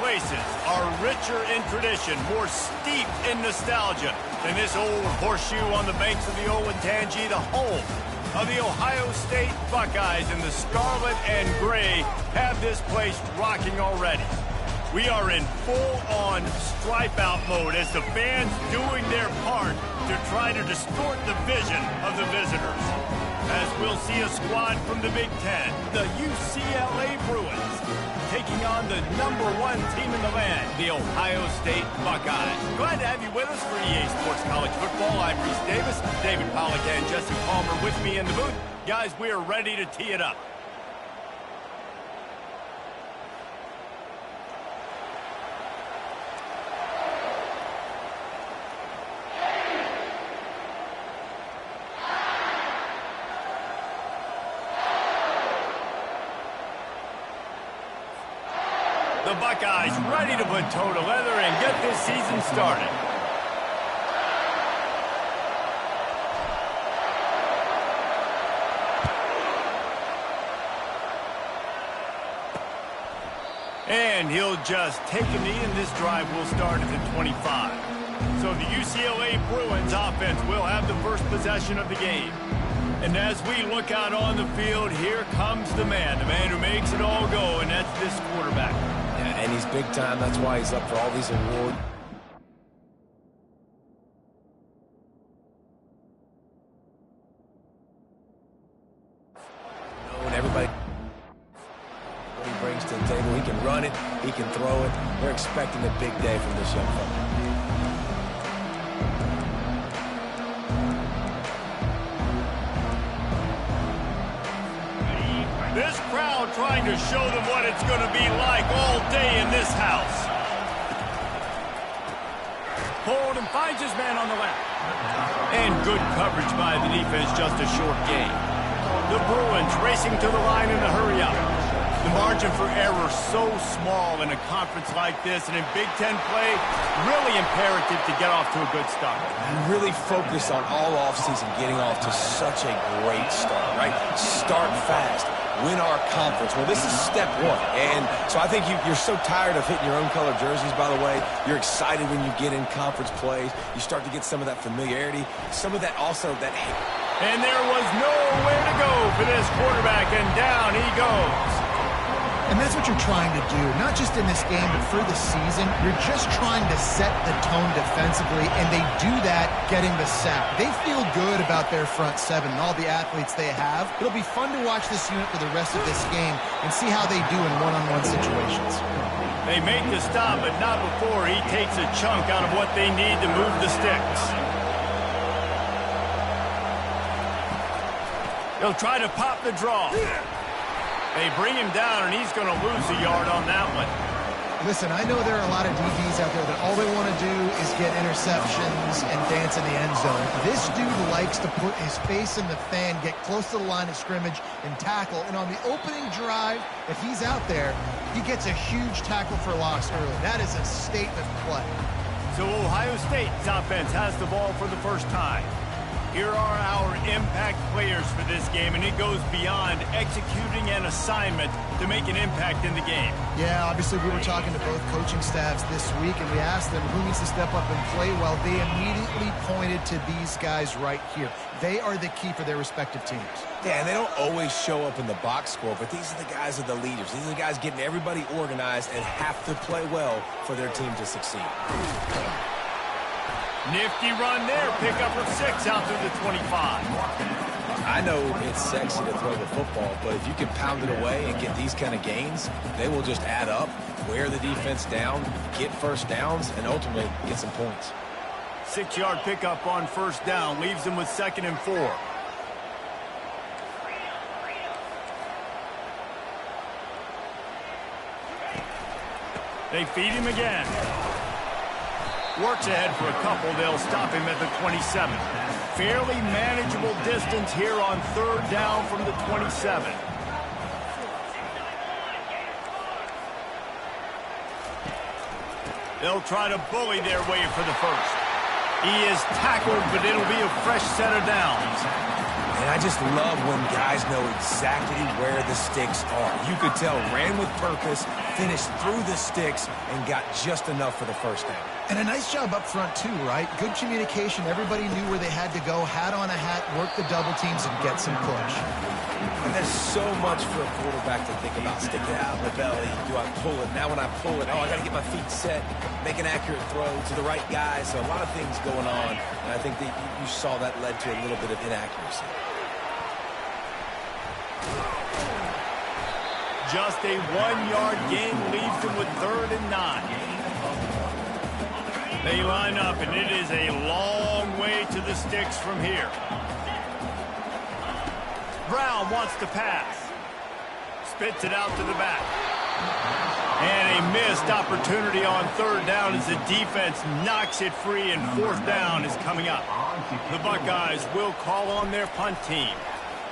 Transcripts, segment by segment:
places are richer in tradition, more steeped in nostalgia than this old horseshoe on the banks of the Olentangy, the home of the Ohio State Buckeyes. And the scarlet and gray have this place rocking already. We are in full-on stripe-out mode as the fans doing their part to try to distort the vision of the visitors. As we'll see a squad from the Big Ten, the UCLA Bruins, taking on the #1 team in the land, the Ohio State Buckeyes. Glad to have you with us for EA Sports College Football. I'm Reese Davis, David Pollack and Jesse Palmer with me in the booth. Guys, we are ready to tee it up. The Buckeyes ready to put toe to leather and get this season started. And he'll just take a knee, and this drive will start at the 25. So the UCLA Bruins offense will have the first possession of the game. And as we look out on the field, here comes the man who makes it all go, and that's this quarterback. Yeah, and he's big time. That's why he's up for all these awards. And everybody, what he brings to the table, he can run it, he can throw it. They're expecting a big day from this young fella. This crowd trying to show them what it's going to be like all day in this house. Hold and finds his man on the left. And good coverage by the defense, just a short gain. The Bruins racing to the line in a hurry up. The margin for error so small in a conference like this, and in Big Ten play, really imperative to get off to a good start. And really focus on all offseason getting off to such a great start, right? Start fast. Win our conference. Well, this is step one. And so I think you're so tired of hitting your own color jerseys, by the way. You're excited when you get in conference plays. You start to get some of that familiarity, some of that also that hate. And there was nowhere to go for this quarterback, and down he goes. And that's what you're trying to do, not just in this game, but for the season. You're just trying to set the tone defensively, and they do that getting the sack. They feel good about their front seven and all the athletes they have. It'll be fun to watch this unit for the rest of this game and see how they do in one-on-one situations. They make the stop, but not before he takes a chunk out of what they need to move the sticks. They'll try to pop the draw. They bring him down, and he's going to lose a yard on that one. Listen, I know there are a lot of DBs out there that all they want to do is get interceptions and dance in the end zone. This dude likes to put his face in the fan, get close to the line of scrimmage, and tackle. And on the opening drive, if he's out there, he gets a huge tackle for loss early. That is a statement play. So Ohio State's offense has the ball for the first time. Here are our impact players for this game, and it goes beyond executing an assignment to make an impact in the game. Yeah, obviously we were talking to both coaching staffs this week, and we asked them who needs to step up and play well. They immediately pointed to these guys right here. They are the key for their respective teams. Yeah, and they don't always show up in the box score, but these are the guys that are the leaders. These are the guys getting everybody organized and have to play well for their team to succeed. Nifty run there. Pickup of 6 out through the 25. I know it's sexy to throw the football, but if you can pound it away and get these kind of gains, they will just add up, wear the defense down, get first downs, and ultimately get some points. 6-yard pickup on first down. Leaves them with 2nd and 4. They feed him again. Works ahead for a couple. They'll stop him at the 27. Fairly manageable distance here on 3rd down from the 27. They'll try to bully their way for the first. He is tackled, but it'll be a fresh set of downs. And I just love when guys know exactly where the sticks are. You could tell ran with purpose, finished through the sticks, and got just enough for the first down. And a nice job up front, too, right? Good communication. Everybody knew where they had to go, hat on a hat, work the double teams, and get some push. And there's so much for a quarterback to think about. Stick it out in the belly. Do I pull it? Now when I pull it, I got to get my feet set, make an accurate throw to the right guy. So a lot of things going on. And I think that you saw that led to a little bit of inaccuracy. Just a 1-yard gain leaves them with 3rd and 9. They line up, and it is a long way to the sticks from here. Brown wants to pass. Spits it out to the back. And a missed opportunity on 3rd down as the defense knocks it free, and 4th down is coming up. The Buckeyes will call on their punt team.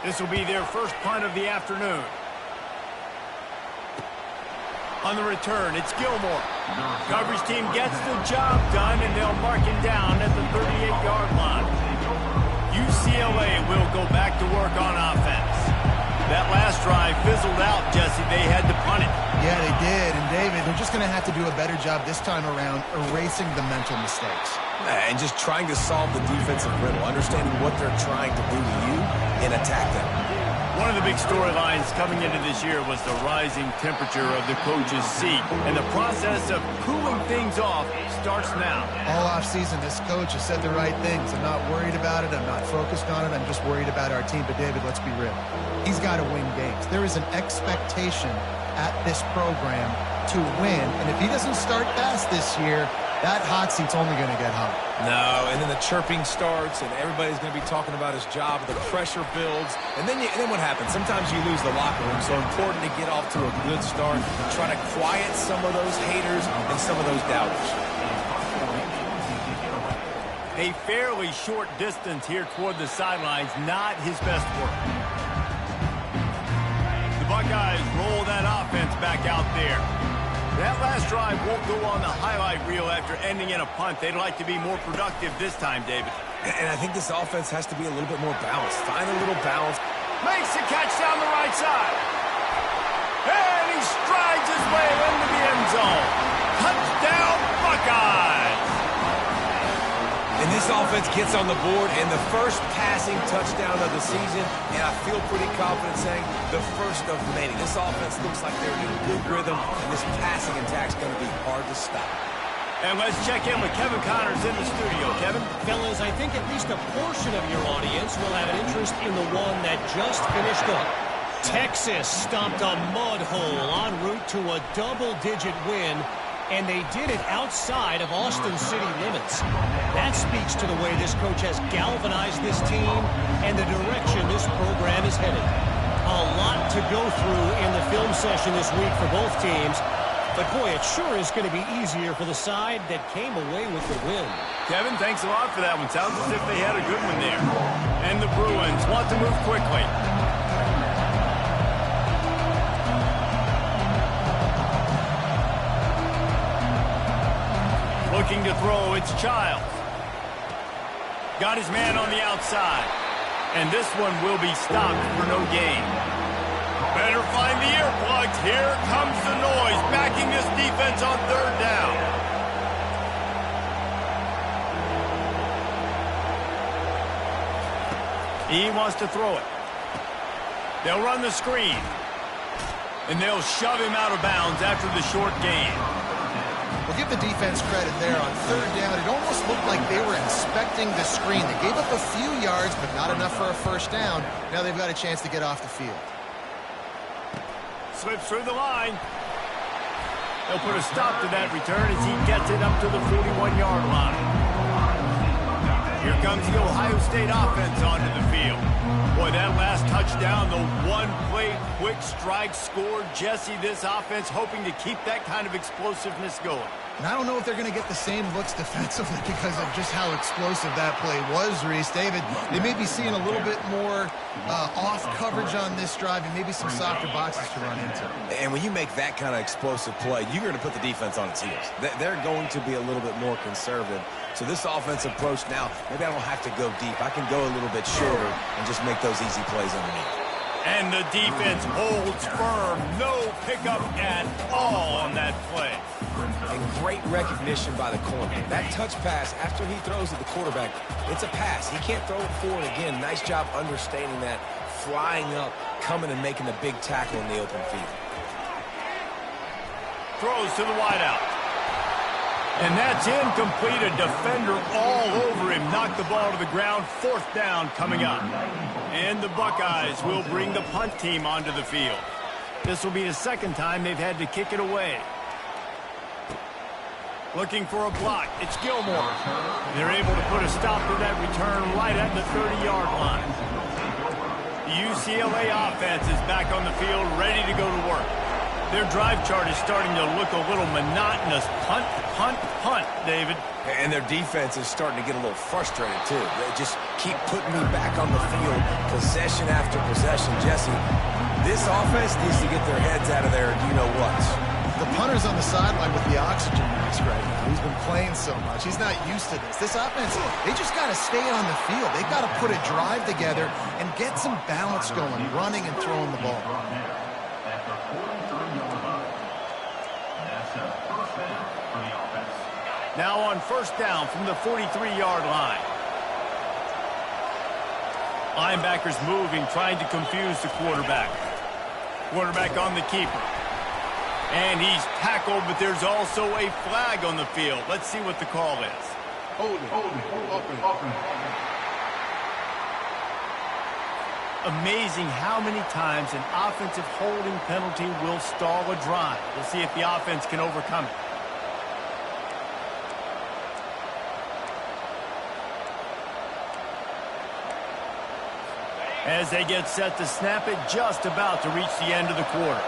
This will be their first punt of the afternoon. On the return, it's Gilmore. Coverage team gets the job done, and they'll mark him down at the 38-yard line. UCLA will go back to work on offense. That last drive fizzled out, Jesse. They had to punt it. Yeah, they did. And, David, they're just going to have to do a better job this time around erasing the mental mistakes. And just trying to solve the defensive riddle, understanding what they're trying to do to you and attack them. One of the big storylines coming into this year was the rising temperature of the coach's seat. And the process of cooling things off starts now. All offseason, this coach has said the right things. I'm not worried about it. I'm not focused on it. I'm just worried about our team. But, David, let's be real. He's got to win games. There is an expectation at this program to win. And if he doesn't start fast this year, that hot seat's only going to get hot. No, and then the chirping starts, and everybody's going to be talking about his job. The pressure builds, and then what happens? Sometimes you lose the locker room. So important to get off to a good start, try to quiet some of those haters and some of those doubters. A fairly short distance here toward the sidelines, not his best work. The Buckeyes roll that offense back out there. That last drive won't go on the highlight reel after ending in a punt. They'd like to be more productive this time, David. And I think this offense has to be a little bit more balanced. Find a little balance. Makes the catch down the right side. And he strides his way into the end zone. Touchdown, Buckeyes! And this offense gets on the board, and the first passing touchdown of the season, and I feel pretty confident saying the first of many. This offense looks like they're in good rhythm, and this passing attack's going to be hard to stop. And let's check in with Kevin Connors in the studio. Kevin? Fellas, I think at least a portion of your audience will have an interest in the one that just finished up. Texas stomped a mud hole en route to a double-digit win, and they did it outside of Austin city limits. That speaks to the way this coach has galvanized this team and the direction this program is headed. A lot to go through in the film session this week for both teams, but boy, it sure is going to be easier for the side that came away with the win. Kevin, thanks a lot for that one. Sounds as if they had a good one there. And the Bruins want to move quickly. Looking to throw, it's Childs. Got his man on the outside. And this one will be stopped for no gain. Better find the earplugs. Here comes the noise, backing this defense on 3rd down. He wants to throw it. They'll run the screen. And they'll shove him out of bounds after the short gain. We'll give the defense credit there on 3rd down. It almost looked like they were inspecting the screen. They gave up a few yards, but not enough for a first down. Now they've got a chance to get off the field. Slips through the line. They'll put a stop to that return as he gets it up to the 41-yard line. Here comes the Ohio State offense onto the field. Boy, that last touchdown, the one-play quick strike score. Jesse, this offense hoping to keep that kind of explosiveness going. And I don't know if they're going to get the same looks defensively because of just how explosive that play was, Reese. David, they may be seeing a little bit more off coverage on this drive and maybe some softer boxes to run into. And when you make that kind of explosive play, you're going to put the defense on its heels. They're going to be a little bit more conservative. So this offensive approach now, maybe I don't have to go deep. I can go a little bit shorter and just make those easy plays underneath. And the defense holds firm. No pickup at all on that play. And great recognition by the corner. That touch pass, after he throws at the quarterback, it's a pass. He can't throw it forward again. Nice job understanding that, flying up, coming and making the big tackle in the open field. Throws to the wideout. And that's incomplete. A defender all over him. Knocked the ball to the ground. 4th down coming up. And the Buckeyes will bring the punt team onto the field. This will be the 2nd time they've had to kick it away. Looking for a block. It's Gilmore. They're able to put a stop to that return right at the 30-yard line. The UCLA offense is back on the field, ready to go to work. Their drive chart is starting to look a little monotonous. Punt, punt, punt, David. And their defense is starting to get a little frustrated, too. They just keep putting me back on the field, possession after possession. Jesse, this offense needs to get their heads out of there, you-know-what. The punter's on the sideline with the oxygen mask right now. He's been playing so much. He's not used to this. This offense, they just got to stay on the field. They've got to put a drive together and get some balance going, running and throwing the ball. Now on 1st down from the 43-yard line. Linebackers moving, trying to confuse the quarterback. Quarterback on the keeper. And he's tackled, but there's also a flag on the field. Let's see what the call is. Amazing how many times an offensive holding penalty will stall a drive. We'll see if the offense can overcome it. As they get set to snap it, just about to reach the end of the quarter.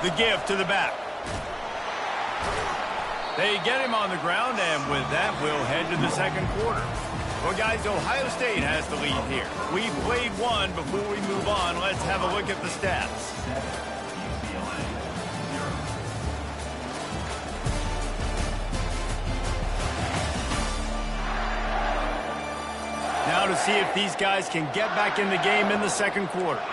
The give to the back. They get him on the ground, and with that, we'll head to the 2nd quarter. Well, guys, Ohio State has the lead here. We've played one. Before we move on, let's have a look at the stats. Now to see if these guys can get back in the game in the 2nd quarter.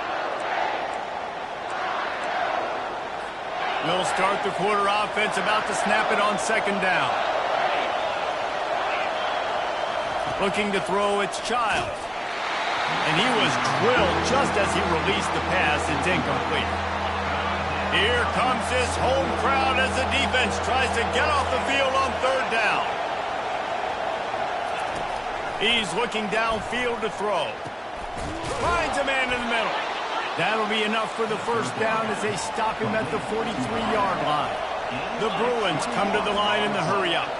We'll start the quarter offense, about to snap it on 2nd down. Looking to throw, it's Child. And he was drilled just as he released the pass. It's incomplete. Here comes this home crowd as the defense tries to get off the field on 3rd down. He's looking downfield to throw. Finds a man in the middle. That'll be enough for the 1st down as they stop him at the 43-yard line. The Bruins come to the line in the hurry-up.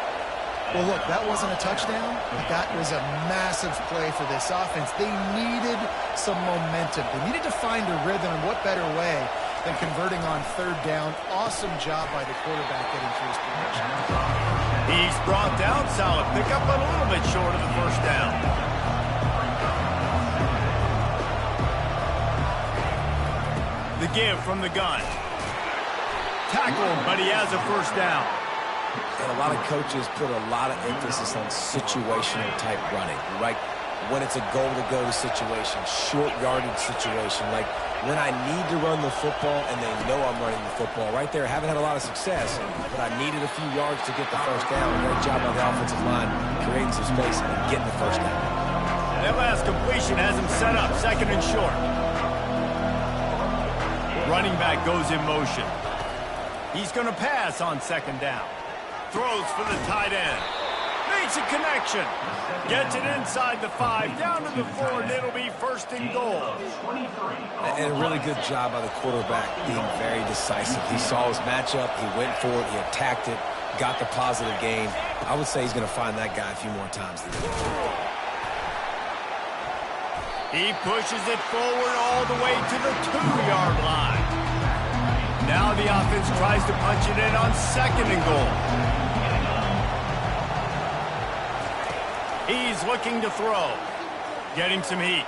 Well, look, that wasn't a touchdown, but that was a massive play for this offense. They needed some momentum. They needed to find a rhythm, and what better way than converting on 3rd down. Awesome job by the quarterback getting through his progression. He's brought down, solid pickup, but a little bit short of the 1st down. The give from the gun. Tackled, but he has a 1st down. And a lot of coaches put a lot of emphasis on situational type running, right? When it's a goal-to-go situation, short yardage situation, like when I need to run the football and they know I'm running the football. Right there, haven't had a lot of success, but I needed a few yards to get the 1st down. Great job on the offensive line, creating some space and getting the 1st down. That last completion has him set up, 2nd and short. Running back goes in motion. He's going to pass on 2nd down. Throws for the tight end. Makes a connection. Gets it inside the 5, down to the 4, and it'll be 1st and goal. And a really good job by the quarterback being very decisive. He saw his matchup, he went for it, he attacked it, got the positive gain. I would say he's going to find that guy a few more times today. He pushes it forward all the way to the 2-yard line. Now the offense tries to punch it in on 2nd and goal. He's looking to throw. Getting some heat.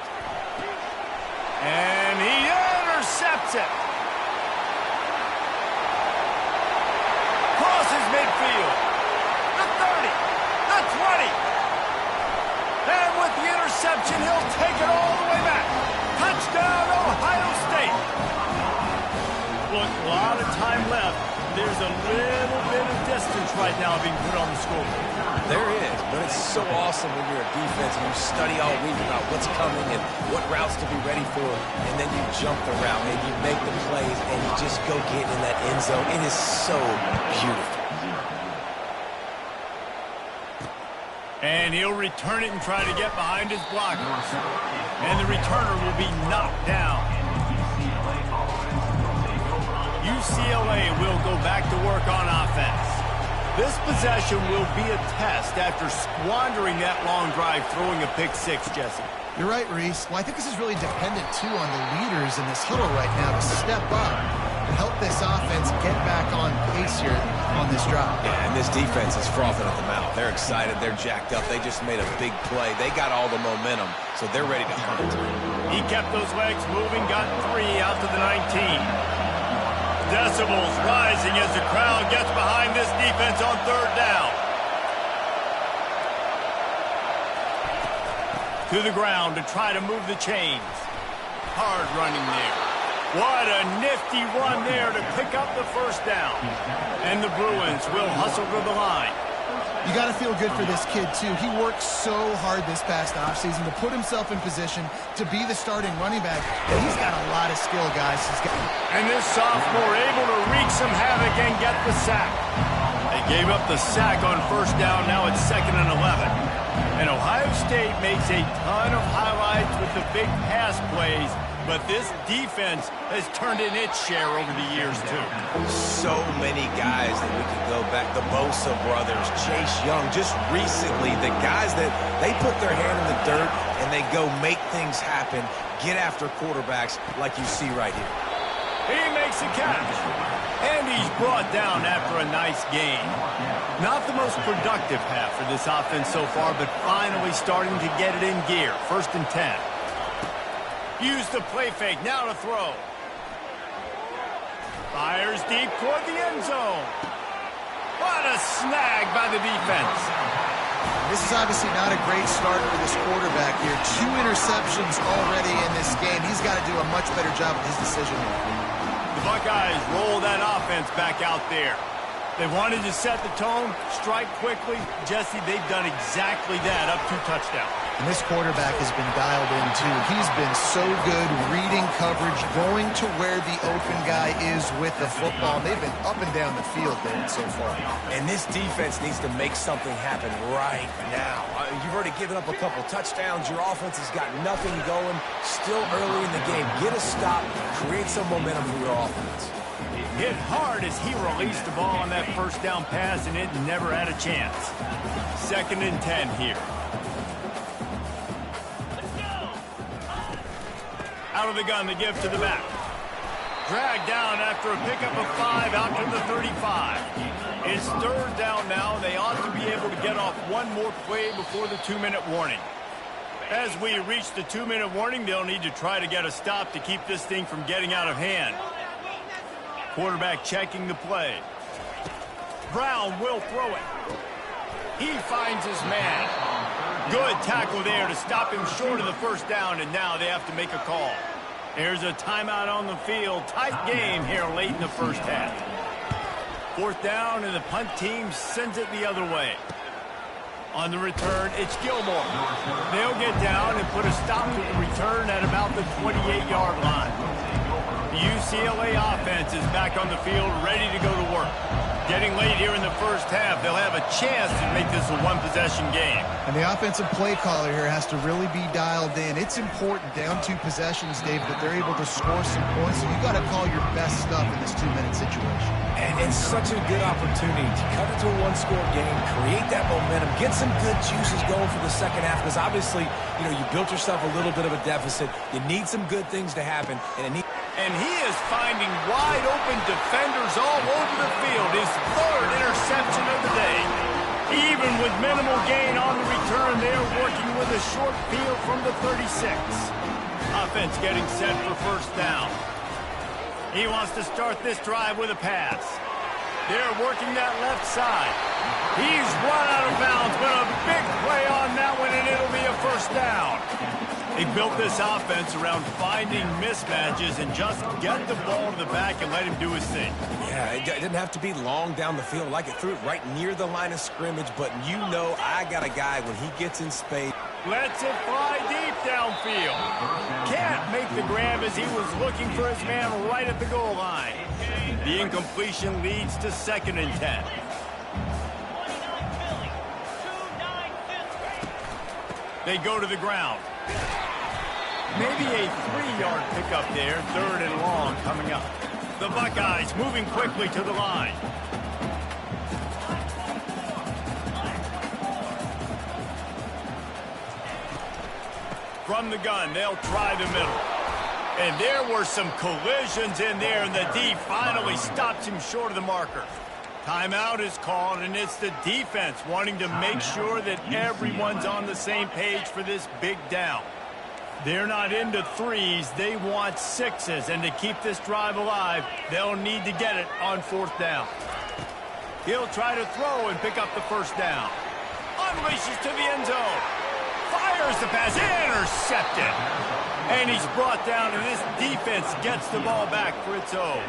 And he intercepts it. Crosses midfield. The 30. The 20. And with the interception, he'll take it all the way back. Touchdown, Ohio State. Look, a lot of time left. There's a little bit of distance right now being put on the scoreboard. There is, but it's so awesome when you're a defense and you study all week about what's coming and what routes to be ready for, and then you jump the route and you make the plays and you just go get in that end zone. It is so beautiful. And he'll return it and try to get behind his blockers. And the returner will be knocked down. UCLA will go back to work on offense. This possession will be a test after squandering that long drive, throwing a pick six, Jesse. You're right, Reese. Well, I think this is really dependent, too, on the leaders in this huddle right now to step up and help this offense get back on pace here on this drive. Yeah, and this defense is frothing at the mouth. They're excited. They're jacked up. They just made a big play. They got all the momentum, so they're ready to hunt. He kept those legs moving, got 3 out to the 19. Decibels rising as the crowd gets behind this defense on 3rd down. To the ground to try to move the chains. Hard running there. What a nifty run there to pick up the 1st down. And the Bruins will hustle to the line. You got to feel good for this kid, too. He worked so hard this past offseason to put himself in position to be the starting running back. And he's got a lot of skill, guys. And this sophomore able to wreak some havoc and get the sack. They gave up the sack on 1st down. Now it's 2nd and 11. And Ohio State makes a ton of highlights with the big pass plays. But this defense has turned in its share over the years, too. So many guys that we could go back. The Bosa brothers, Chase Young. Just recently, the guys that they put their hand in the dirt and they go make things happen, get after quarterbacks like you see right here. He makes a catch. And he's brought down after a nice gain. Not the most productive half for this offense so far, but finally starting to get it in gear. 1st and 10. Use the play fake, now to throw. Fires deep toward the end zone. What a snag by the defense. This is obviously not a great start for this quarterback here. 2 interceptions already in this game. He's got to do a much better job with his decision making. The Buckeyes roll that offense back out there. They wanted to set the tone, strike quickly. Jesse, they've done exactly that, up 2 touchdowns. And this quarterback has been dialed in, too. He's been so good reading coverage, going to where the open guy is with the football. They've been up and down the field there so far. And this defense needs to make something happen right now. You've already given up a couple touchdowns. Your offense has got nothing going. Still early in the game. Get a stop. Create some momentum for your offense. Hit hard as he released the ball on that 1st down pass, and it never had a chance. 2nd and 10 here. Out of the gun, the give to the back. Dragged down after a pickup of 5 out to the 35. It's 3rd down now. They ought to be able to get off one more play before the 2-minute warning. As we reach the 2-minute warning, they'll need to try to get a stop to keep this thing from getting out of hand. Quarterback checking the play. Brown will throw it. He finds his man. Good tackle there to stop him short of the 1st down, and now they have to make a call. There's a timeout on the field. Tight game here late in the 1st half. 4th down, and the punt team sends it the other way. On the return, it's Gilmore. They'll get down and put a stop to the return at about the 28-yard line. The UCLA offense is back on the field, ready to go to work. Getting late here in the 1st half, they'll have a chance to make this a 1-possession game. And the offensive play caller here has to really be dialed in. It's important, down 2 possessions, Dave, that they're able to score some points. So you got to call your best stuff in this 2-minute situation. And it's such a good opportunity to cut it to a 1-score game, create that momentum, get some good juices going for the 2nd half, because obviously, you built yourself a little bit of a deficit. You need some good things to happen, and it needs... And he is finding wide-open defenders all over the field. His third interception of the day. Even with minimal gain on the return, they're working with a short field from the 36. Offense getting set for first down. He wants to start this drive with a pass. They're working that left side. He's run out of bounds, but a big play on that one, and it'll be a first down. They built this offense around finding mismatches and just get the ball to the back and let him do his thing. Yeah, it didn't have to be long down the field. Like it threw it right near the line of scrimmage, but you know I got a guy when he gets in space. Lets it fly deep downfield. Can't make the grab as he was looking for his man right at the goal line. The incompletion leads to 2nd and 10. They go to the ground. Maybe a 3-yard pickup there, 3rd and long coming up. The Buckeyes moving quickly to the line. From the gun, they'll try the middle. And there were some collisions in there, and the D finally stopped him short of the marker. Timeout is called, and it's the defense wanting to make sure that everyone's on the same page for this big down. They're not into 3s, they want 6s, and to keep this drive alive, they'll need to get it on 4th down. He'll try to throw and pick up the first down. Unleashes to the end zone. Fires the pass, intercepted. And he's brought down, and this defense gets the ball back for its own.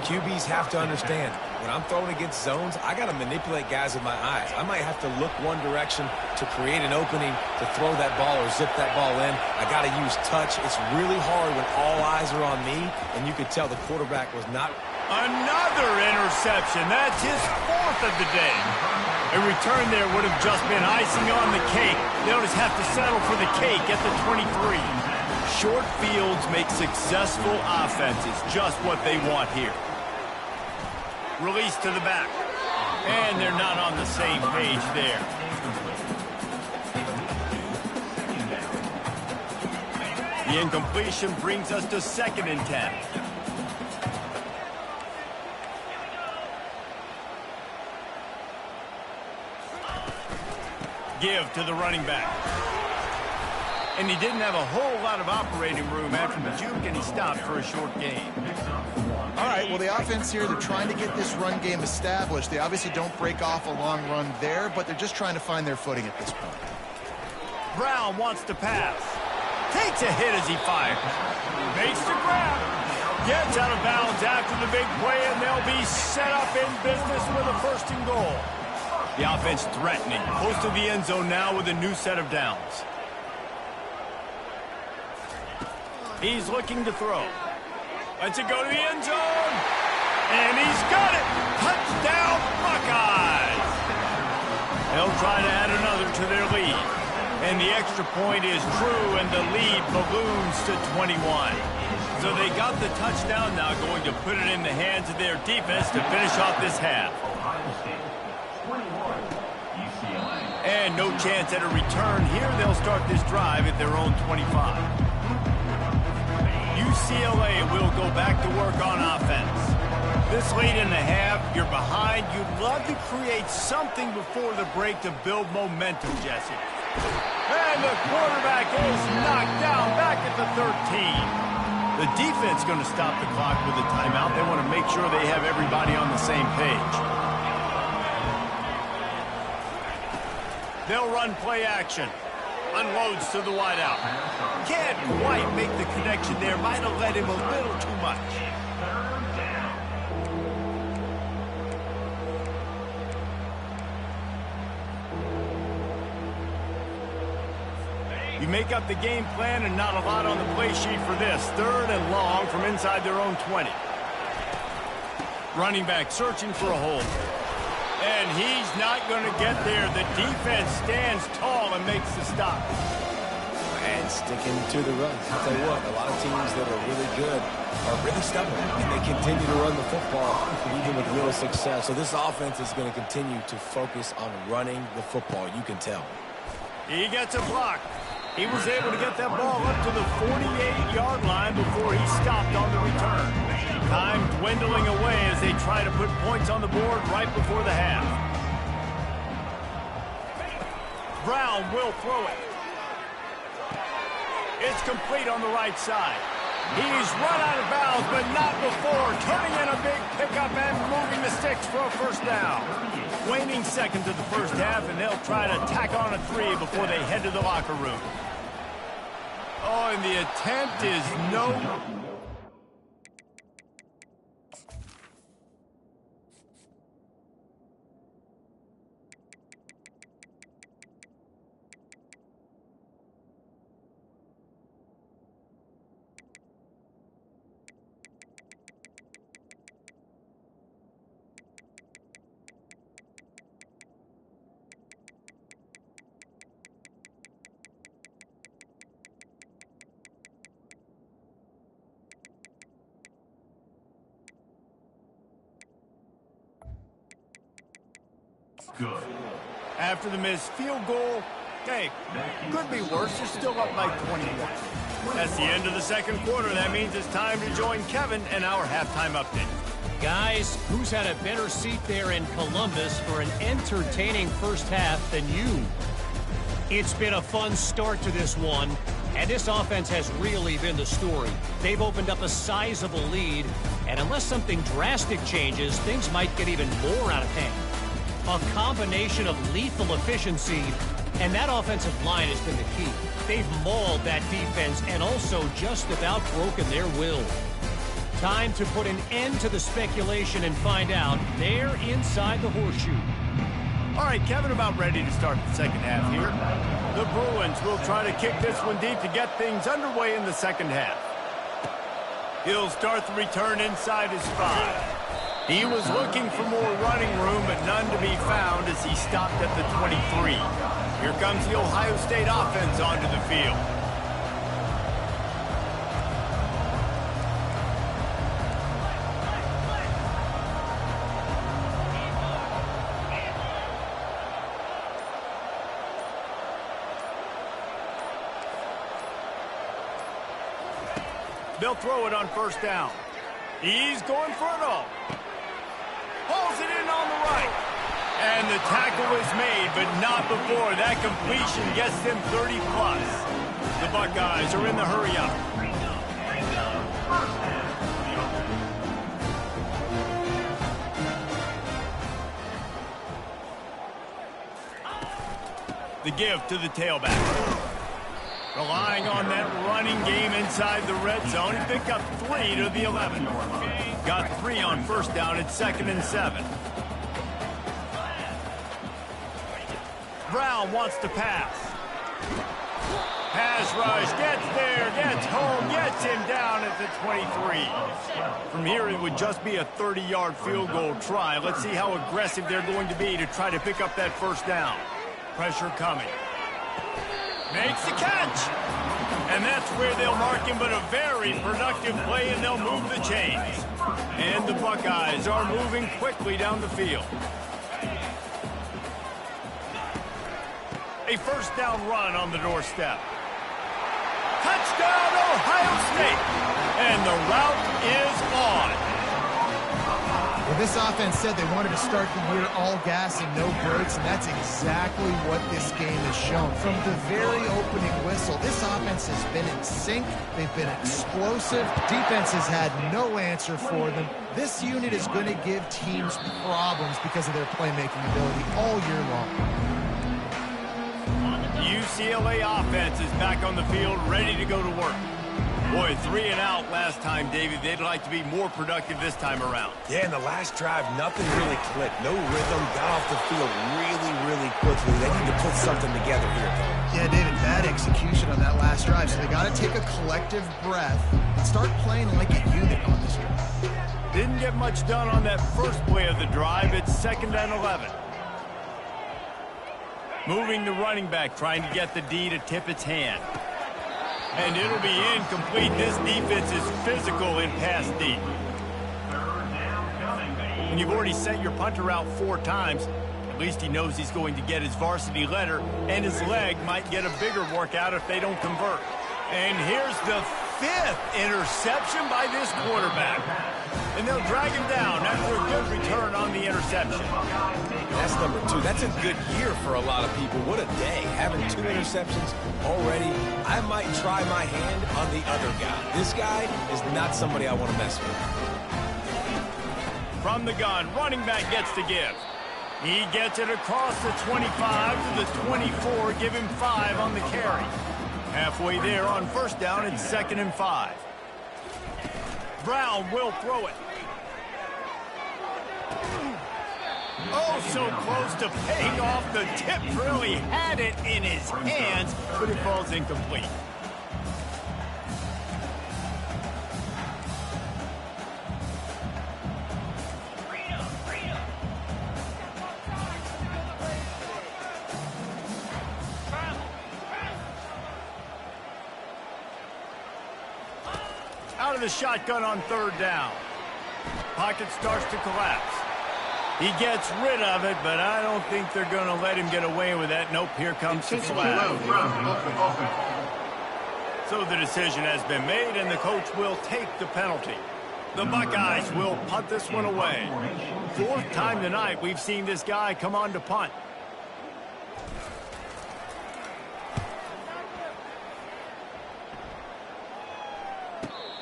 QBs have to understand, when I'm throwing against zones, I got to manipulate guys with my eyes. I might have to look one direction to create an opening to throw that ball or zip that ball in. I got to use touch. It's really hard when all eyes are on me, and you could tell the quarterback was not. Another interception. That's his 4th of the day. A return there would have just been icing on the cake. They'll just have to settle for the cake at the 23. Short fields make successful offenses just what they want here. Release to the back. And they're not on the same page there. The incompletion brings us to 2nd and 10. Give to the running back. And he didn't have a whole lot of operating room after the juke, and he stopped for a short gain. All right, well, the offense here, they're trying to get this run game established. They obviously don't break off a long run there, but they're just trying to find their footing at this point. Brown wants to pass. Takes a hit as he fires. Makes the grab. Gets out of bounds after the big play, and they'll be set up in business with a 1st and goal. The offense threatening. Close to the end zone now with a new set of downs. He's looking to throw. Lets it go to the end zone. And he's got it. Touchdown, Buckeyes. They'll try to add another to their lead. And the extra point is true, and the lead balloons to 21. So they got the touchdown, now going to put it in the hands of their defense to finish off this half. And no chance at a return here. They'll start this drive at their own 25. UCLA will go back to work on offense. This late in the half, you're behind. You'd love to create something before the break to build momentum, Jesse. And the quarterback is knocked down back at the 13. The defense going to stop the clock with a timeout. They want to make sure they have everybody on the same page. They'll run play action. Unloads to the wideout. Can't quite make the connection there. Might have led him a little too much. You make up the game plan and not a lot on the play sheet for this. 3rd and long from inside their own 20. Running back searching for a hole. And he's not going to get there. The defense stands tall and makes the stop. And sticking to the run. I'll tell you what, a lot of teams that are really good are really stubborn, and they continue to run the football even with little success. So this offense is going to continue to focus on running the football. You can tell. He gets a block. He was able to get that ball up to the 48-yard line before he stopped on the return. Time dwindling away as they try to put points on the board right before the half. Brown will throw it. It's complete on the right side. He's run out of bounds, but not before turning in a big pickup and moving the sticks for a first down. Waning seconds of the first half, and they'll try to tack on a 3 before they head to the locker room. Oh, and the attempt is no... Good. After the missed field goal, hey, could be worse. They're still up by 21. That's the end of the second quarter. That means it's time to join Kevin and our halftime update. Guys, who's had a better seat there in Columbus for an entertaining first half than you? It's been a fun start to this one, and this offense has really been the story. They've opened up a sizable lead, and unless something drastic changes, things might get even more out of hand. A combination of lethal efficiency, and that offensive line has been the key. They've mauled that defense and also just about broken their will. Time to put an end to the speculation and find out. They're inside the horseshoe. All right, Kevin, about ready to start the second half here. The Bruins will try to kick this one deep to get things underway in the second half. He'll start the return inside his 5. He was looking for more running room, but none to be found as he stopped at the 23. Here comes the Ohio State offense onto the field. They'll throw it on first down. He's going for it all. Pulls it in on the right. And the tackle is made, but not before that completion gets them 30-plus. The Buckeyes are in the hurry-up. The give to the tailback. Relying on that running game inside the red zone. He picked up 3 to the 11. Got 3 on first down at 2nd and 7. Brown wants to pass. Pass rush, gets there, gets home, gets him down at the 23. From here, it would just be a 30-yard field goal try. Let's see how aggressive they're going to be to try to pick up that first down. Pressure coming. Makes the catch. And that's where they'll mark him, but a very productive play, and they'll move the chains. And the Buckeyes are moving quickly down the field. A first down run on the doorstep. Touchdown, Ohio State. And the route is on. Well, this offense said they wanted to start the year all gas and no brakes, and that's exactly what this game has shown. From the very opening whistle, this offense has been in sync. They've been explosive. Defense has had no answer for them. This unit is going to give teams problems because of their playmaking ability all year long. UCLA offense is back on the field, ready to go to work. Boy, 3 and out last time, David. They'd like to be more productive this time around. Yeah, in the last drive, nothing really clicked. No rhythm, got off the field really quickly. They need to put something together here, though. Yeah, David, bad execution on that last drive, so they got to take a collective breath and start playing like a unit on this drive. Didn't get much done on that first play of the drive. It's 2nd and 11. Moving the running back, trying to get the D to tip its hand. And it'll be incomplete. This defense is physical in pass deep. And you've already sent your punter out 4 times. At least he knows he's going to get his varsity letter, and his leg might get a bigger workout if they don't convert. And here's the 5th interception by this quarterback. And they'll drag him down after a good return on the interception. That's number 2. That's a good year for a lot of people. What a day. Having 2 interceptions already. I might try my hand on the other guy. This guy is not somebody I want to mess with. From the gun, running back gets to give. He gets it across the 25 to the 24, give him 5 on the carry. Halfway there on first down, it's 2nd and 5. Brown will throw it. Oh, so close to paying off. The tip really had it in his hands, but it falls incomplete. Out of the shotgun on 3rd down. Pocket starts to collapse. He gets rid of it, but I don't think they're going to let him get away with that. Nope, here comes the flag. So the decision has been made, and the coach will take the penalty. The Buckeyes will punt this one away. 4th time tonight we've seen this guy come on to punt.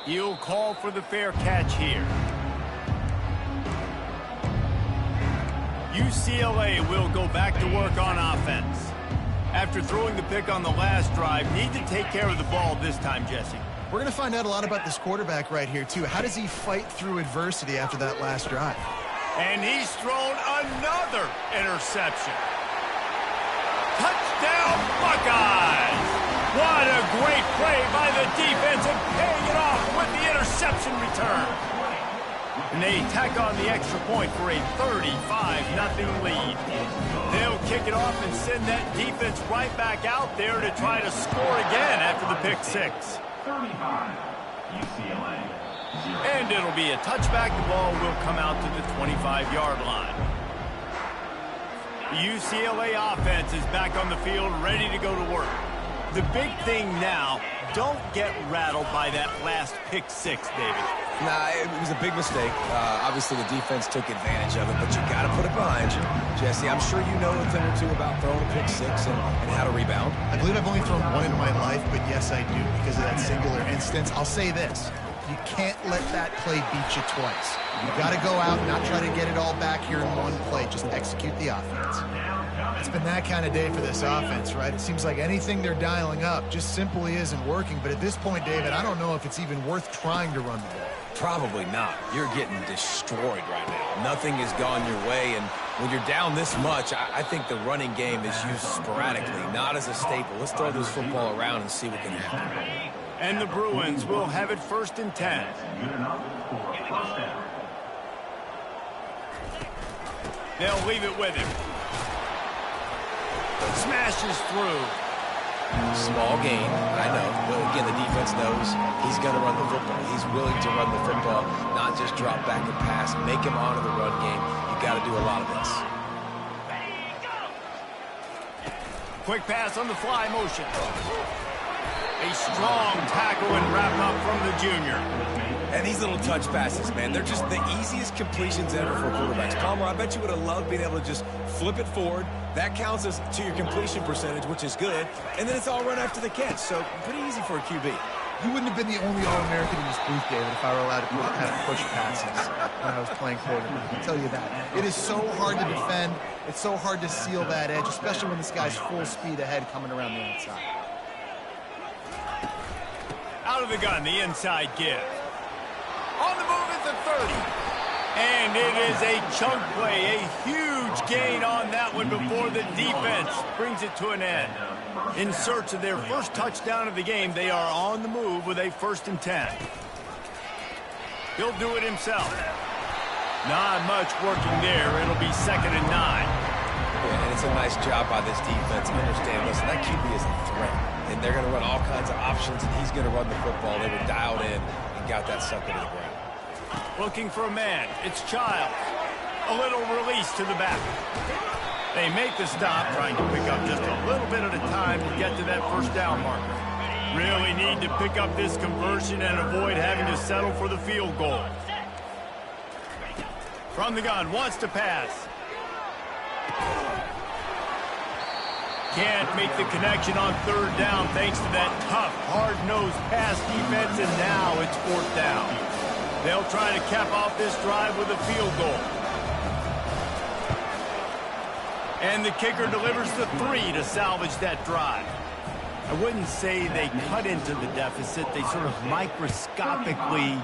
He'll call for the fair catch here. UCLA will go back to work on offense. After throwing the pick on the last drive, need to take care of the ball this time, Jesse. We're going to find out a lot about this quarterback right here, too. How does he fight through adversity after that last drive? And he's thrown another interception. Touchdown, Buckeyes! What a great play by the defense and paying it off with the interception return. And they tack on the extra point for a 35-0 lead. They'll kick it off and send that defense right back out there to try to score again after the pick 6. 35, UCLA. 0. And it'll be a touchback. The ball will come out to the 25-yard line. The UCLA offense is back on the field, ready to go to work. The big thing now, don't get rattled by that last pick 6, David. Nah, it was a big mistake. Obviously, the defense took advantage of it, but you got to put it behind you. Jesse, I'm sure you know a thing or two about throwing a pick 6 and how to rebound. I believe I've only thrown one in my life, but yes, I do, because of that singular instance. I'll say this. You can't let that play beat you twice. You got to go out and not try to get it all back here in one play. Just execute the offense. It's been that kind of day for this offense, right? It seems like anything they're dialing up just simply isn't working. But at this point, David, I don't know if it's even worth trying to run the ball. Probably not. You're getting destroyed right now. Nothing has gone your way, and when you're down this much, I think the running game is used sporadically, not as a staple. Let's throw this football around and see what can happen. And the Bruins will have it 1st and 10. They'll leave it with him. Smashes through. Small gain, I know. But again, the defense knows he's going to run the football. He's willing to run the football, not just drop back and pass. Make him honor the run game. You got to do a lot of this. Quick pass on the fly motion. A strong tackle and wrap up from the junior. And these little touch passes, man, they're just the easiest completions ever for quarterbacks. Palmer, I bet you would have loved being able to just flip it forward. That counts as to your completion percentage, which is good. And then it's all run after the catch, so pretty easy for a QB. You wouldn't have been the only All-American in this booth, David, if I were allowed to kind of push passes when I was playing quarterback. I'll tell you that. It is so hard to defend. It's so hard to seal that edge, especially when this guy's full speed ahead coming around the outside. Out of the gun, the inside give. On the move at the 30. And it is a chunk play, a huge gain on that one before the defense brings it to an end. In search of their first touchdown of the game, they are on the move with a 1st and 10. He'll do it himself. Not much working there. It'll be 2nd and 9. Yeah, and it's a nice job by this defense. Understand, listen, that QB is a threat. And they're going to run all kinds of options, and he's going to run the football. They were dialed in and got that sucker to the ground. Looking for a man. It's Child. A little release to the back. They make the stop, trying to pick up just a little bit at a time to get to that first down marker. Really need to pick up this conversion and avoid having to settle for the field goal. From the gun, wants to pass. Can't make the connection on third down thanks to that tough, hard-nosed pass defense, and now it's fourth down. They'll try to cap off this drive with a field goal. And the kicker delivers the 3 to salvage that drive. I wouldn't say they cut into the deficit. They sort of microscopically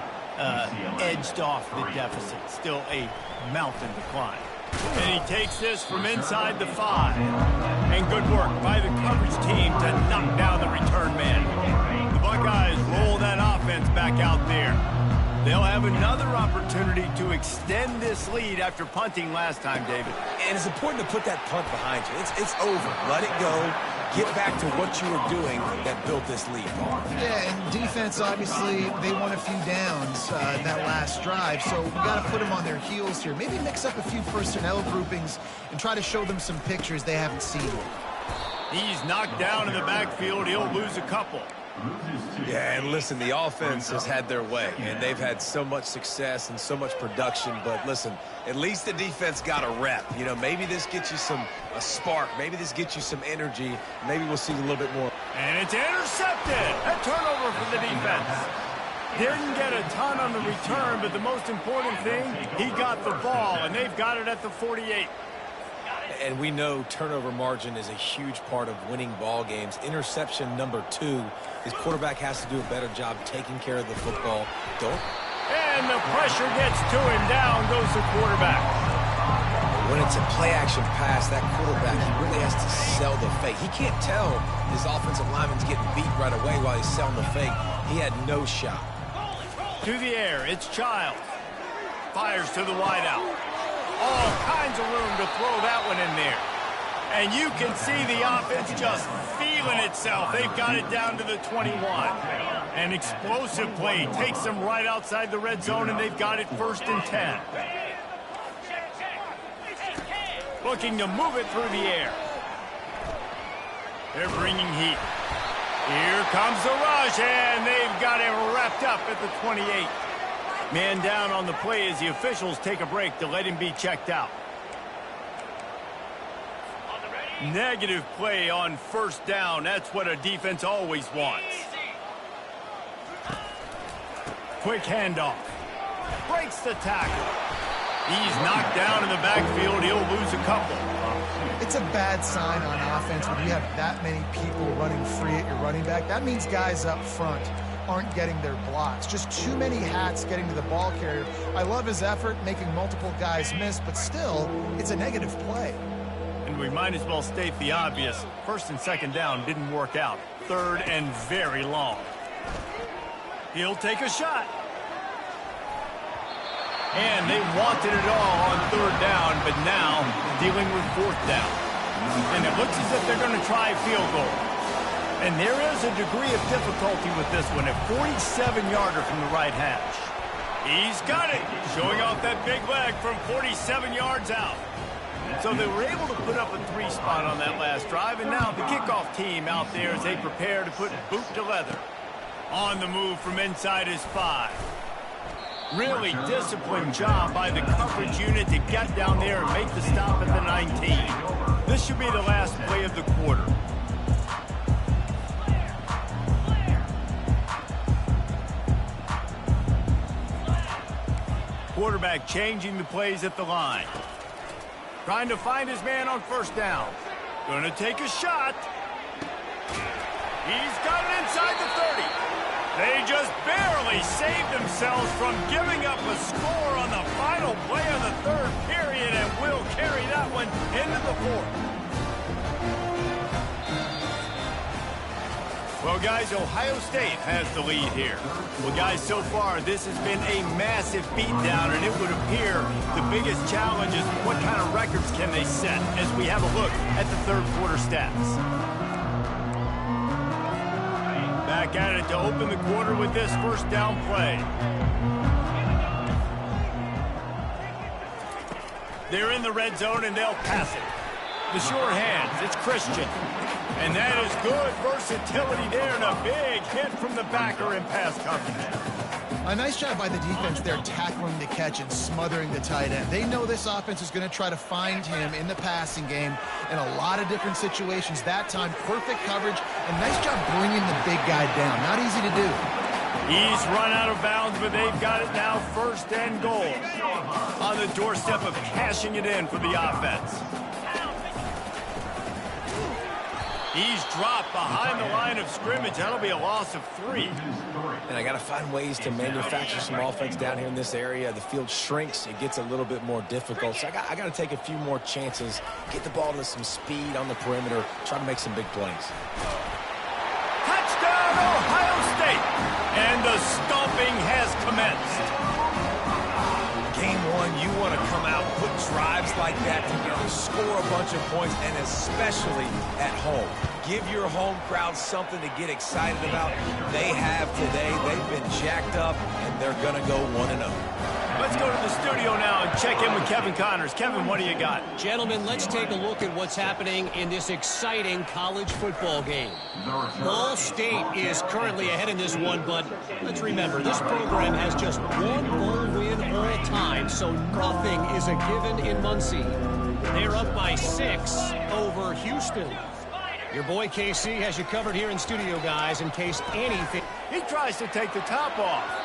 edged off the deficit. Still a mountain to climb. And he takes this from inside the 5. And good work by the coverage team to knock down the return man. The Buckeyes roll that offense back out there. They'll have another opportunity to extend this lead after punting last time, David. And it's important to put that punt behind you. It's over. Let it go. Get back to what you were doing that built this lead, Paul. Yeah, and defense, obviously, they won a few downs in that last drive, so we got to put them on their heels here. Maybe mix up a few personnel groupings and try to show them some pictures they haven't seen yet. He's knocked down in the backfield. He'll lose a couple. Yeah, and listen, the offense has had their way, and they've had so much success and so much production. But listen, at least the defense got a rep. You know, maybe this gets you a spark. Maybe this gets you some energy. Maybe we'll see a little bit more. And it's intercepted. A turnover for the defense. Didn't get a ton on the return, but the most important thing, he got the ball, and they've got it at the 48. And we know turnover margin is a huge part of winning ball games. Interception number 2. His quarterback has to do a better job taking care of the football. And the pressure gets to him. Down goes the quarterback. When it's a play-action pass, that quarterback, he really has to sell the fake. He can't tell his offensive lineman's getting beat right away while he's selling the fake. He had no shot. To the air, it's Childs. Fires to the wideout. All kinds of room to throw that one in there. And you can see the offense just feeling itself. They've got it down to the 21. An explosive play takes them right outside the red zone, and they've got it 1st and 10. Looking to move it through the air. They're bringing heat. Here comes the rush, and they've got it wrapped up at the 28. Man down on the play as the officials take a break to let him be checked out. Negative play on 1st down. That's what a defense always wants. Quick handoff. Breaks the tackle. He's knocked down in the backfield. He'll lose a couple. It's a bad sign on offense when you have that many people running free at your running back. That means guys up front aren't getting their blocks. Just too many hats getting to the ball carrier. I love his effort, making multiple guys miss, but still, it's a negative play. And we might as well state the obvious. 1st and 2nd down didn't work out. 3rd and very long. He'll take a shot. And they wanted it all on 3rd down, but now dealing with 4th down. And it looks as if they're going to try a field goal. And there is a degree of difficulty with this one, a 47-yarder from the right hash. He's got it, showing off that big leg from 47 yards out. So they were able to put up a 3 spot on that last drive, and now the kickoff team out there as they prepare to put boot to leather. On the move from inside his 5. Really disciplined job by the coverage unit to get down there and make the stop at the 19. This should be the last play of the quarter. Quarterback changing the plays at the line. Trying to find his man on 1st down. Gonna take a shot. He's got it inside the 30. They just barely saved themselves from giving up a score on the final play of the 3rd period, and will carry that one into the 4th. Well, guys, Ohio State has the lead here. Well, guys, so far, this has been a massive beatdown, and it would appear the biggest challenge is what kind of records can they set as we have a look at the 3rd quarter stats. Back at it to open the quarter with this 1st down play. They're in the red zone, and they'll pass it. The short hands, it's Christian. And that is good versatility there, and a big hit from the backer in pass coverage. A nice job by the defense there, tackling the catch and smothering the tight end. They know this offense is going to try to find him in the passing game in a lot of different situations. That time, perfect coverage, and nice job bringing the big guy down. Not easy to do. He's run out of bounds, but they've got it now, 1st and goal. On the doorstep of cashing it in for the offense. He's dropped behind the line of scrimmage. That'll be a loss of 3. And I got to find ways to manufacture some offense down here in this area. The field shrinks. It gets a little bit more difficult. So I got to take a few more chances, get the ball to some speed on the perimeter, try to make some big plays. Touchdown, Ohio State! And the stomping has commenced. Game 1, you want to come out, put drives like that together, score a bunch of points, and especially at home. Give your home crowd something to get excited about. They have today. They've been jacked up, and they're going to go 1-0. Let's go to the studio now and check in with Kevin Connors. Kevin, what do you got? Gentlemen, let's take a look at what's happening in this exciting college football game. Ball State is currently ahead in this one, but let's remember, this program has just one bowl win all time, so nothing is a given in Muncie. They're up by 6 over Houston. Your boy KC has you covered here in studio, guys, in case anything. He tries to take the top off.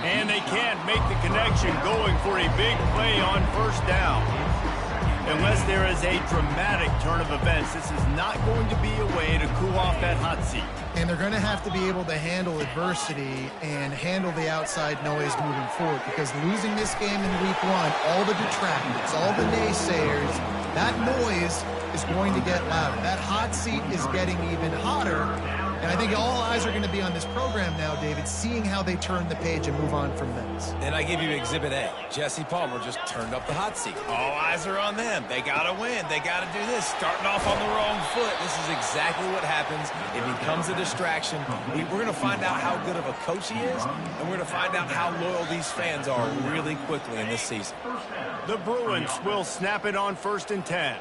And they can't make the connection, going for a big play on 1st down. Unless there is a dramatic turn of events, this is not going to be a way to cool off that hot seat. And they're going to have to be able to handle adversity and handle the outside noise moving forward, because losing this game in week 1, all the detractors, all the naysayers, that noise is going to get louder. That hot seat is getting even hotter. And I think all eyes are going to be on this program now, David, seeing how they turn the page and move on from this. And I give you Exhibit A. Jesse Palmer just turned up the hot seat. All eyes are on them. They got to win. They got to do this. Starting off on the wrong foot. This is exactly what happens. It becomes a distraction. We're going to find out how good of a coach he is, and we're going to find out how loyal these fans are really quickly in this season. The Bruins will snap it on 1st and 10.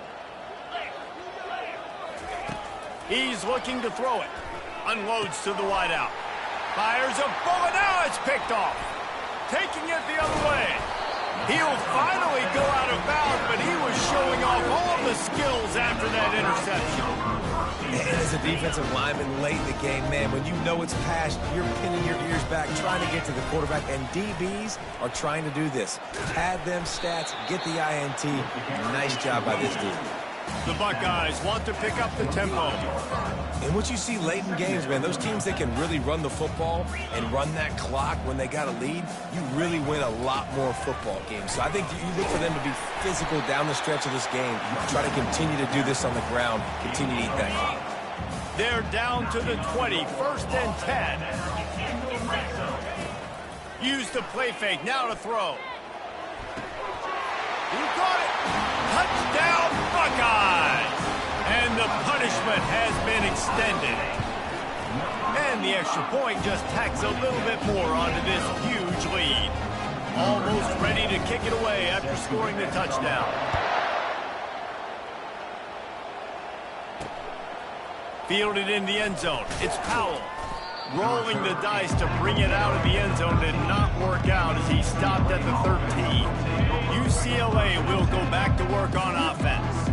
He's looking to throw it. Unloads to the wideout. Fires a bullet. Now it's picked off. Taking it the other way. He'll finally go out of bounds, but he was showing off all the skills after that interception. And as a defensive lineman late in the game, man, when you know it's past, you're pinning your ears back, trying to get to the quarterback, and DBs are trying to do this. Pad them stats, get the INT. Nice job by this dude. The Buckeyes want to pick up the tempo. And what you see late in games, man, those teams that can really run the football and run that clock when they got a lead, you really win a lot more football games. So I think you look for them to be physical down the stretch of this game, try to continue to do this on the ground, continue to eat that clock. They're down to the 20, 1st and 10. Use the play fake, now to throw. He got it. Touchdown, Buckeyes! And the punishment has been extended. And the extra point just tacks a little bit more onto this huge lead. Almost ready to kick it away after scoring the touchdown. Fielded in the end zone. It's Powell. Rolling the dice to bring it out of the end zone did not work out as he stopped at the 13. UCLA will go back to work on offense.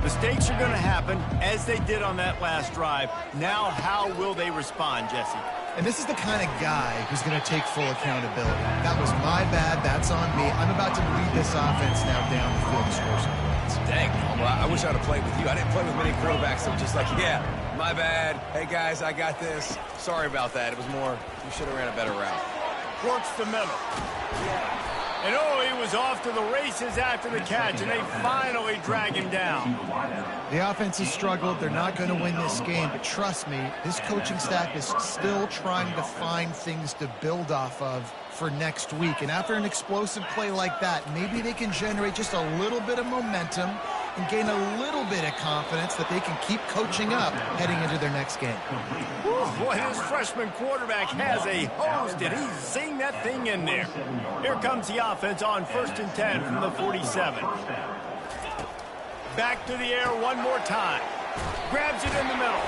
Mistakes are going to happen, as they did on that last drive. Now, how will they respond, Jesse? And this is the kind of guy who's going to take full accountability. That was my bad. That's on me. I'm about to lead this offense now down the field to score some points. Dang, well, I wish I would have played with you. I didn't play with many quarterbacks that were just like, yeah, my bad. Hey, guys, I got this. Sorry about that. It was more, you should have ran a better route. Works the middle. And oh, he was off to the races after the catch, and they finally drag him down. The offense has struggled. They're not going to win this game, but trust me, this coaching staff is still trying to find things to build off of for next week. And after an explosive play like that, maybe they can generate just a little bit of momentum and gain a little bit of confidence that they can keep coaching up heading into their next game. Boy, this freshman quarterback has a host, and he's seeing that thing in there. Here comes the offense on 1st and 10 from the 47. Back to the air one more time. Grabs it in the middle.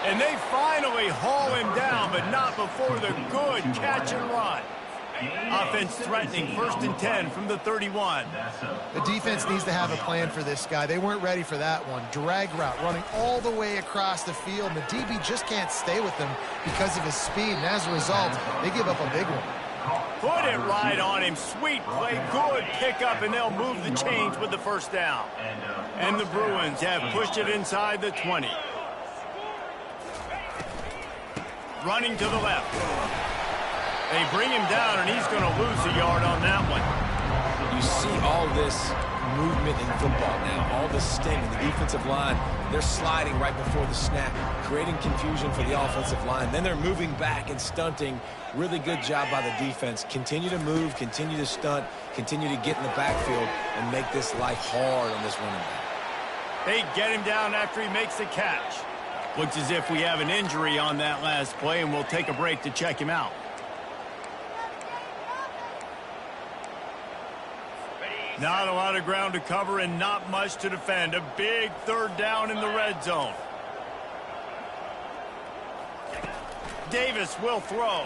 And they finally haul him down, but not before the good catch and run. Offense threatening 1st and 10 from the 31. The defense needs to have a plan for this guy. They weren't ready for that one. Drag route running all the way across the field. And the DB just can't stay with him because of his speed. And as a result, they give up a big one. Put it right on him. Sweet play. Good pickup, and they'll move the chains with the first down. And the Bruins have pushed it inside the 20. Running to the left. They bring him down, and he's going to lose a yard on that one. You see all this movement in football now, all the sting. The defensive line, they're sliding right before the snap, creating confusion for the offensive line. Then they're moving back and stunting. Really good job by the defense. Continue to move, continue to stunt, continue to get in the backfield, and make this life hard on this running back. They get him down after he makes the catch. Looks as if we have an injury on that last play, and we'll take a break to check him out. Not a lot of ground to cover and not much to defend. A big 3rd down in the red zone. Davis will throw.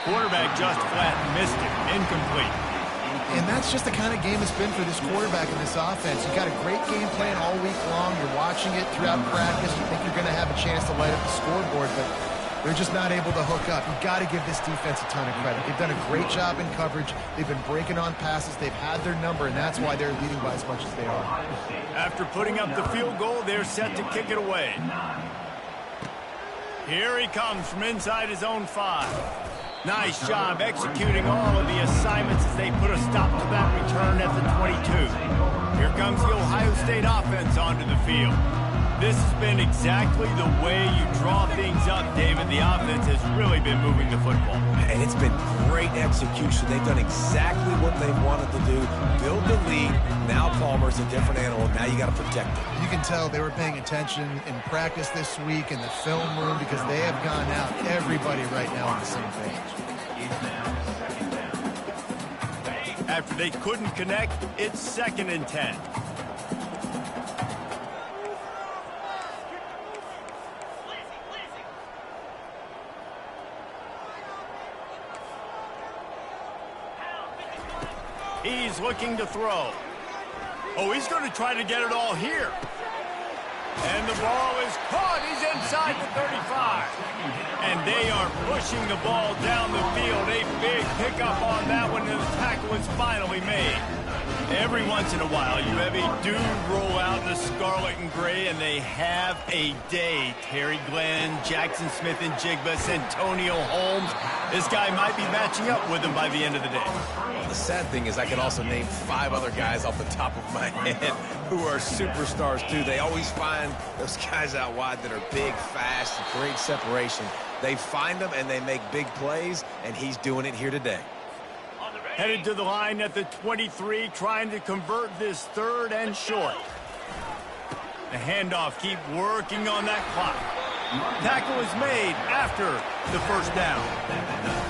Quarterback just flat missed it. Incomplete. And that's just the kind of game it's been for this quarterback in this offense. You got a great game plan all week long. You're watching it throughout practice. You think you're going to have a chance to light up the scoreboard, but they're just not able to hook up. You've got to give this defense a ton of credit. They've done a great job in coverage. They've been breaking on passes. They've had their number, and that's why they're leading by as much as they are. After putting up the field goal, they're set to kick it away. Here he comes from inside his own 5. Nice job executing all of the assignments as they put a stop to that return at the 22. Here comes the Ohio State offense onto the field. This has been exactly the way you draw things up, David. The offense has really been moving the football. And it's been great execution. They've done exactly what they wanted to do. Build the lead. Now Palmer's a different animal. Now you got to protect it. You can tell they were paying attention in practice this week in the film room because they have gone out. Everybody right now on the same page. After they couldn't connect, it's 2nd and 10. He's looking to throw. Oh, he's going to try to get it all here. And the ball is caught. He's inside the 35. And they are pushing the ball down the field. A big pickup on that one, and the tackle is finally made. Every once in a while, you have a dude roll out in the scarlet and gray, and they have a day. Terry Glenn, Jackson Smith and Jigba, Santonio Holmes. This guy might be matching up with him by the end of the day. The sad thing is I can also name 5 other guys off the top of my head who are superstars too. They always find those guys out wide that are big, fast, and create separation. They find them and they make big plays, and he's doing it here today. Headed to the line at the 23, trying to convert this 3rd and short. The handoff, keep working on that clock. Tackle is made after the 1st down.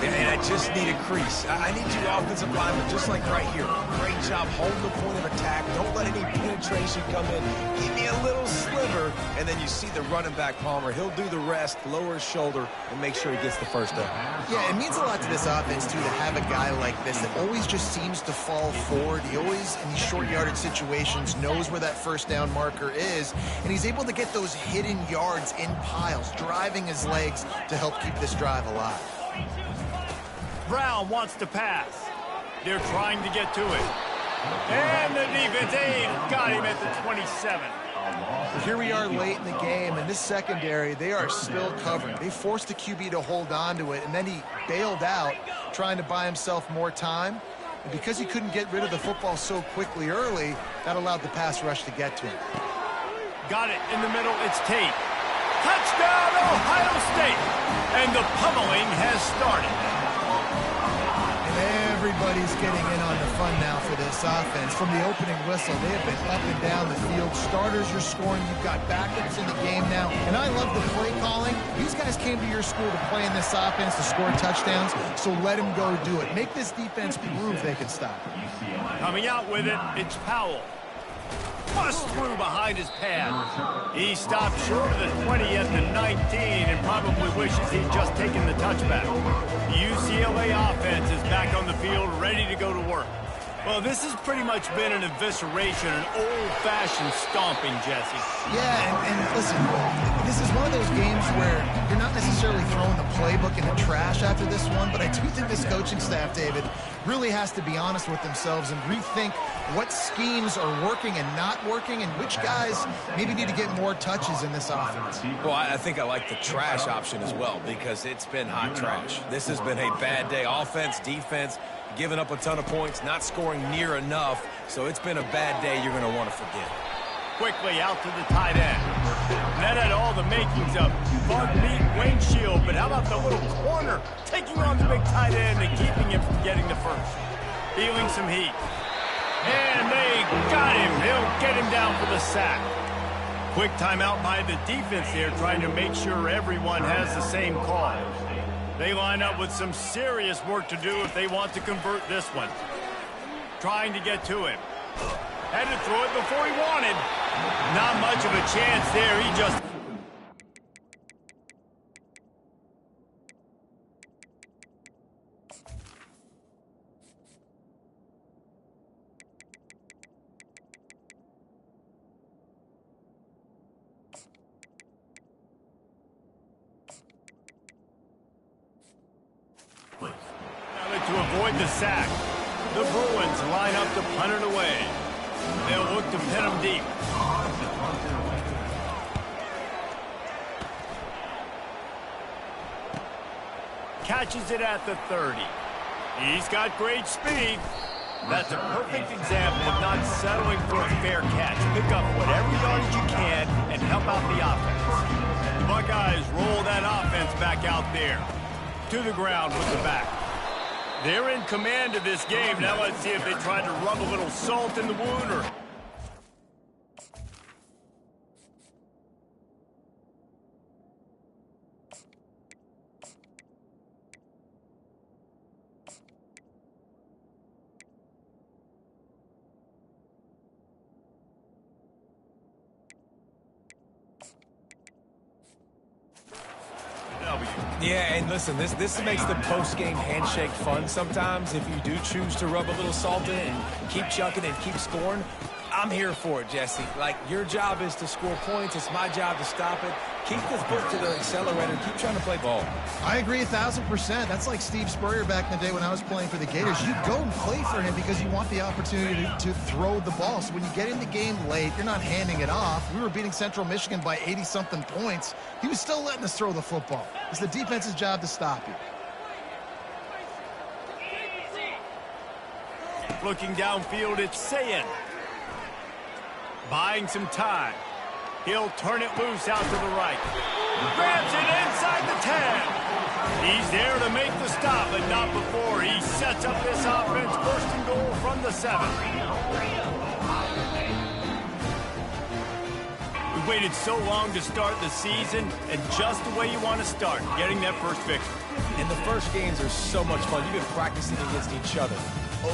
And I just need a crease. I need you offensive linemen, just like right here. Great job holding the point of attack. Don't let any penetration come in. Give me a little sliver, and then you see the running back, Palmer. He'll do the rest, lower his shoulder, and make sure he gets the 1st down. Yeah, it means a lot to this offense, too, to have a guy like this that always just seems to fall forward. He always, in these short yardage situations, knows where that 1st down marker is, and he's able to get those hidden yards in piles, driving his legs to help keep this drive alive. Brown wants to pass. They're trying to get to it. And the defense got him at the 27. Here we are late in the game, and this secondary, they are still covering. They forced the QB to hold on to it, and then he bailed out, trying to buy himself more time. And because he couldn't get rid of the football so quickly early, that allowed the pass rush to get to him. Got it in the middle. It's Tate. Touchdown, Ohio State. And the pummeling has started. And Everybody's getting in on the fun now for this offense. From the opening whistle, they have been up and down the field. Starters are scoring. You've got backups in the game now. And I love the play calling. These guys came to your school to play in this offense to score touchdowns, so let them go do it. Make this defense prove they can stop it. Coming out with it, it's Powell. Bust through behind his pad. He stopped short of the 20 at the 19 and probably wishes he'd just taken the touchback. The UCLA offense is back on the field, ready to go to work. Well, this has pretty much been an evisceration, an old-fashioned stomping, Jesse. Yeah, and listen, this is one of those games where you're not necessarily throwing the playbook in the trash after this one, but I do think this coaching staff, David, really has to be honest with themselves and rethink what schemes are working and not working and which guys maybe need to get more touches in this offense. Well, I think I like the trash option as well because it's been hot trash. This has been a bad day. Offense, defense, giving up a ton of points, not scoring near enough. So it's been a bad day you're going to want to forget. Quickly out to the tight end. That had all the makings of bug meat windshield, but how about the little corner taking on the big tight end and keeping him from getting the first? Feeling some heat. And they got him. They'll get him down for the sack. Quick timeout by the defense there, trying to make sure everyone has the same call. They line up with some serious work to do if they want to convert this one. Trying to get to him. Had to throw it before he wanted. Not much of a chance there. He just... to avoid the sack. The Bruins line up to punt it away. They'll look to pin him deep. Catches it at the 30. He's got great speed. That's a perfect example of not settling for a fair catch. Pick up whatever yardage you can and help out the offense. The Buckeyes roll that offense back out there. To the ground with the back. They're in command of this game. Now let's see if they try to rub a little salt in the wound or... Yeah, and listen, this makes the post-game handshake fun sometimes. If you do choose to rub a little salt in it and keep chucking and keep scoring, I'm here for it, Jesse. Like, your job is to score points. It's my job to stop it. Keep the foot to the accelerator. Keep trying to play ball. I agree 1,000%. That's like Steve Spurrier back in the day when I was playing for the Gators. You go and play for him because you want the opportunity to throw the ball. So when you get in the game late, you're not handing it off. We were beating Central Michigan by 80-something points. He was still letting us throw the football. It's the defense's job to stop you. Looking downfield, it's Sayin. Buying some time. He'll turn it loose out to the right. Grabs it inside the 10. He's there to make the stop, but not before he sets up this offense. First and goal from the 7. We waited so long to start the season, and just the way you want to start, getting that first victory. And the first games are so much fun. You've been practicing against each other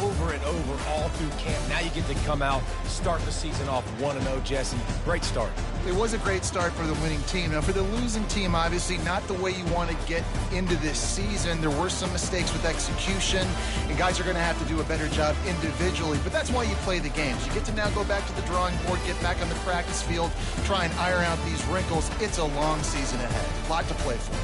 over and over all through camp. Now you get to come out, start the season off 1-0, Jesse. Great start. It was a great start for the winning team. Now, for the losing team, obviously not the way you want to get into this season. There were some mistakes with execution, and guys are going to have to do a better job individually. But that's why you play the games. You get to now go back to the drawing board, get back on the practice field, try and iron out these wrinkles. It's a long season ahead. A lot to play for.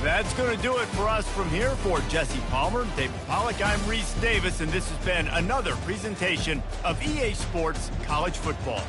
That's going to do it for us from here. For Jesse Palmer, David Pollack, I'm Reese Davis, and this has been another presentation of EA Sports College Football.